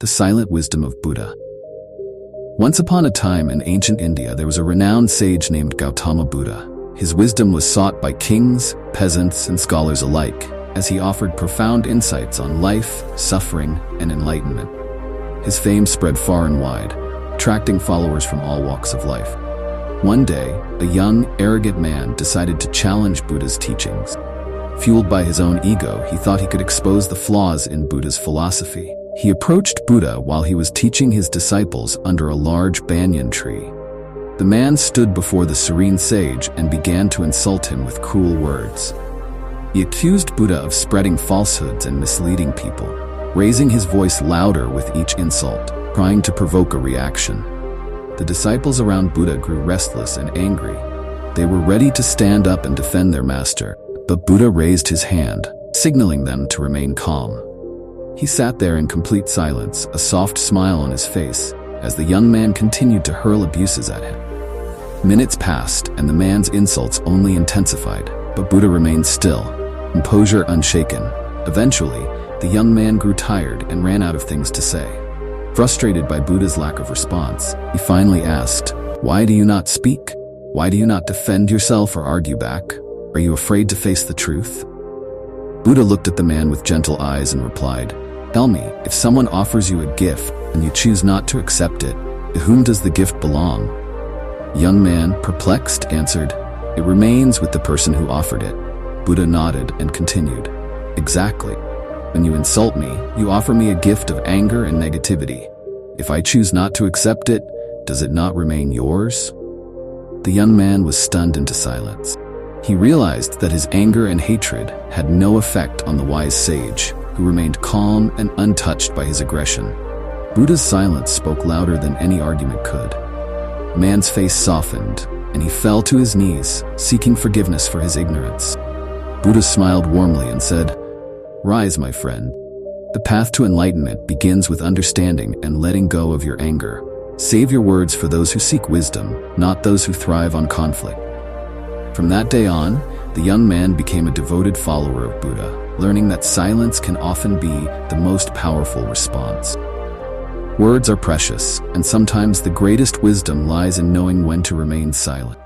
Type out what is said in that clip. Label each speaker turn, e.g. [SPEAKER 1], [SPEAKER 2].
[SPEAKER 1] The Silent Wisdom of Buddha. Once upon a time in ancient India, there was a renowned sage named Gautama Buddha. His wisdom was sought by kings, peasants, and scholars alike, as he offered profound insights on life, suffering, and enlightenment. His fame spread far and wide, attracting followers from all walks of life. One day, a young, arrogant man decided to challenge Buddha's teachings. Fueled by his own ego, he thought he could expose the flaws in Buddha's philosophy. He approached Buddha while he was teaching his disciples under a large banyan tree. The man stood before the serene sage and began to insult him with cruel words. He accused Buddha of spreading falsehoods and misleading people, raising his voice louder with each insult, trying to provoke a reaction. The disciples around Buddha grew restless and angry. They were ready to stand up and defend their master, but Buddha raised his hand, signaling them to remain calm. He sat there in complete silence, a soft smile on his face, as the young man continued to hurl abuses at him. Minutes passed, and the man's insults only intensified, but Buddha remained still, composure unshaken. Eventually, the young man grew tired and ran out of things to say. Frustrated by Buddha's lack of response, he finally asked, "Why do you not speak? Why do you not defend yourself or argue back? Are you afraid to face the truth?" Buddha looked at the man with gentle eyes and replied, "Tell me, if someone offers you a gift and you choose not to accept it, to whom does the gift belong?" The young man, perplexed, answered, "It remains with the person who offered it." Buddha nodded and continued, "Exactly. When you insult me, you offer me a gift of anger and negativity. If I choose not to accept it, does it not remain yours?" The young man was stunned into silence. He realized that his anger and hatred had no effect on the wise sage, who remained calm and untouched by his aggression. Buddha's silence spoke louder than any argument could. The man's face softened, and he fell to his knees, seeking forgiveness for his ignorance. Buddha smiled warmly and said, "Rise, my friend. The path to enlightenment begins with understanding and letting go of your anger. Save your words for those who seek wisdom, not those who thrive on conflict." From that day on, the young man became a devoted follower of Buddha, learning that silence can often be the most powerful response. Words are precious, and sometimes the greatest wisdom lies in knowing when to remain silent.